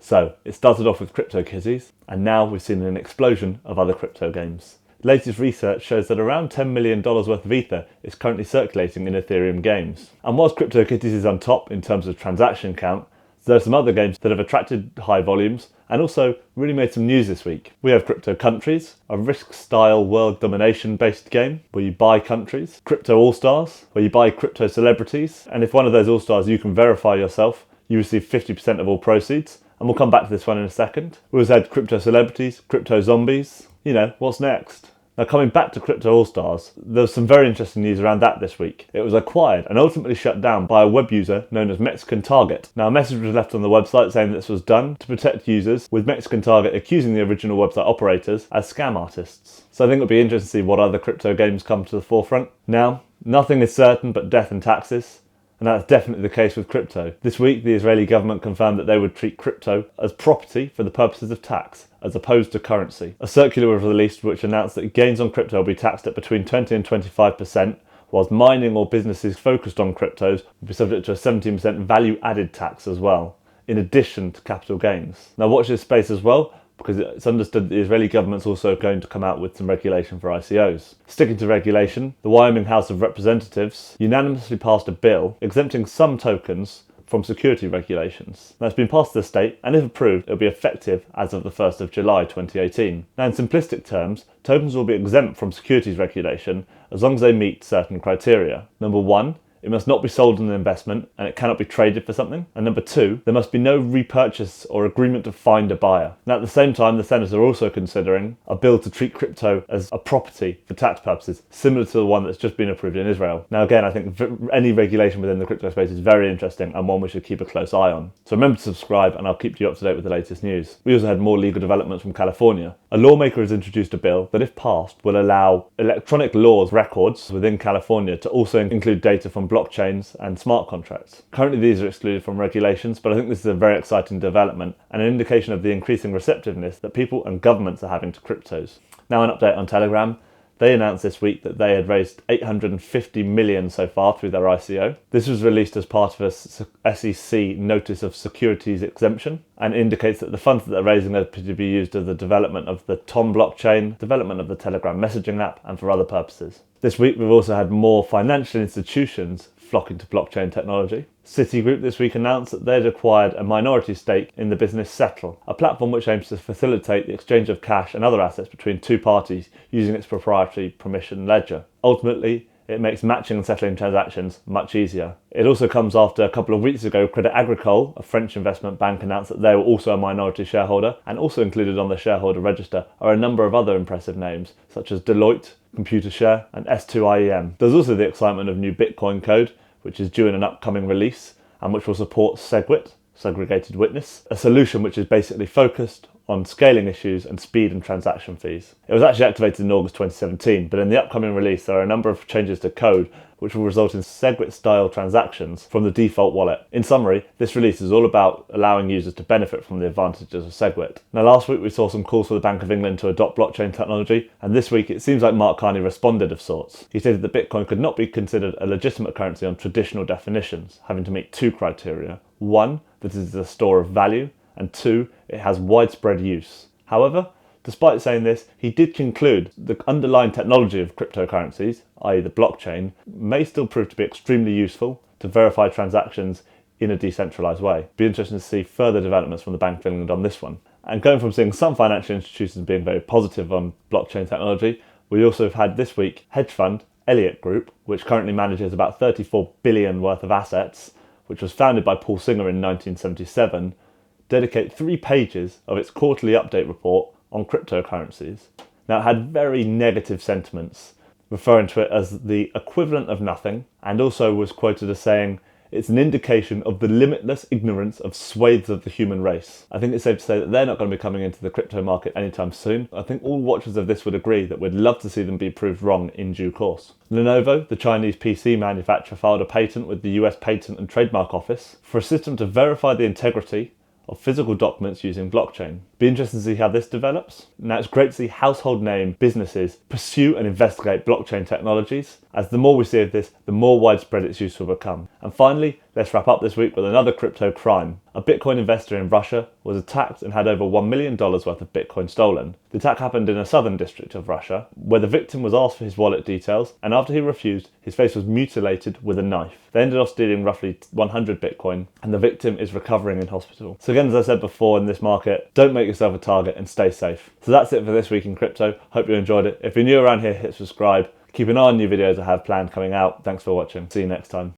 So it started off with Cryptokitties, and now we've seen an explosion of other crypto games. Latest research shows that around $10 million worth of Ether is currently circulating in Ethereum games. And whilst Cryptokitties is on top in terms of transaction count, there are some other games that have attracted high volumes and also really made some news this week. We have Cryptocurrencies, a risk-style world domination-based game where you buy countries. Crypto All-Stars, where you buy crypto celebrities, and if one of those All-Stars you can verify yourself, you receive 50% of all proceeds. And we'll come back to this one in a second. We also had Crypto Celebrities, Crypto Zombies. You know, what's next? Now, coming back to Crypto All-Stars, there was some very interesting news around that this week. It was acquired and ultimately shut down by a web user known as Mexican Target. Now, a message was left on the website saying this was done to protect users, with Mexican Target accusing the original website operators as scam artists. So I think it'll be interesting to see what other crypto games come to the forefront. Now, nothing is certain but death and taxes. And that's definitely the case with crypto. This week, the Israeli government confirmed that they would treat crypto as property for the purposes of tax, as opposed to currency. A circular was released which announced that gains on crypto will be taxed at between 20 and 25%, whilst mining or businesses focused on cryptos will be subject to a 17% value-added tax as well, in addition to capital gains. Now watch this space as well, because it's understood that the Israeli government's also going to come out with some regulation for ICOs. Sticking to regulation, the Wyoming House of Representatives unanimously passed a bill exempting some tokens from security regulations. Now, it's been passed to the state, and if approved, it'll be effective as of the 1st of July 2018. Now, in simplistic terms, tokens will be exempt from securities regulation as long as they meet certain criteria. Number 1, it must not be sold as an investment and it cannot be traded for something. And number 2, there must be no repurchase or agreement to find a buyer. Now at the same time, the Senate are also considering a bill to treat crypto as a property for tax purposes, similar to the one that's just been approved in Israel. Now again, I think any regulation within the crypto space is very interesting and one we should keep a close eye on. So remember to subscribe and I'll keep you up to date with the latest news. We also had more legal developments from California. A lawmaker has introduced a bill that, if passed, will allow electronic laws records within California to also include data from blockchains and smart contracts. Currently these are excluded from regulations, but I think this is a very exciting development and an indication of the increasing receptiveness that people and governments are having to cryptos. Now an update on Telegram. They announced this week that they had raised $850 million so far through their ICO. This was released as part of a SEC Notice of Securities Exemption and indicates that the funds that they're raising are to be used as the development of the TOM blockchain, development of the Telegram messaging app, and for other purposes. This week we've also had more financial institutions flocking to blockchain technology. Citi Group this week announced that they'd acquired a minority stake in the business Settle, a platform which aims to facilitate the exchange of cash and other assets between two parties using its proprietary permission ledger. Ultimately, it makes matching and settling transactions much easier. It also comes after a couple of weeks ago, Crédit Agricole, a French investment bank, announced that they were also a minority shareholder, and also included on the shareholder register are a number of other impressive names, such as Deloitte, Computershare, and S2IEM. There's also the excitement of new Bitcoin code, which is due in an upcoming release, and which will support SegWit, segregated witness, a solution which is basically focused on scaling issues and speed and transaction fees. It was actually activated in August 2017, but in the upcoming release there are a number of changes to code which will result in SegWit-style transactions from the default wallet. In summary, this release is all about allowing users to benefit from the advantages of SegWit. Now last week we saw some calls for the Bank of England to adopt blockchain technology, and this week it seems like Mark Carney responded of sorts. He stated that Bitcoin could not be considered a legitimate currency on traditional definitions, having to meet two criteria. 1, that it is a store of value, and 2, it has widespread use. However, despite saying this, he did conclude the underlying technology of cryptocurrencies, i.e. the blockchain, may still prove to be extremely useful to verify transactions in a decentralised way. It'd be interesting to see further developments from the Bank of England on this one. And going from seeing some financial institutions being very positive on blockchain technology, we also have had this week hedge fund Elliott Group, which currently manages about 34 billion worth of assets, which was founded by Paul Singer in 1977, dedicate 3 pages of its quarterly update report on cryptocurrencies. Now it had very negative sentiments, referring to it as the equivalent of nothing, and also was quoted as saying, it's an indication of the limitless ignorance of swathes of the human race. I think it's safe to say that they're not going to be coming into the crypto market anytime soon. I think all watchers of this would agree that we'd love to see them be proved wrong in due course. Lenovo, the Chinese PC manufacturer, filed a patent with the US Patent and Trademark Office for a system to verify the integrity of physical documents using blockchain. Be interested to see how this develops. Now, it's great to see household name businesses pursue and investigate blockchain technologies, as the more we see of this, the more widespread its use will become. And finally, let's wrap up this week with another crypto crime. A Bitcoin investor in Russia was attacked and had over $1 million worth of Bitcoin stolen. The attack happened in a southern district of Russia, where the victim was asked for his wallet details, and after he refused, his face was mutilated with a knife. They ended up stealing roughly 100 Bitcoin, and the victim is recovering in hospital. So again, as I said before in this market, don't make yourself a target and stay safe. So that's it for this week in crypto. Hope you enjoyed it. If you're new around here, hit subscribe. Keep an eye on new videos I have planned coming out. Thanks for watching. See you next time.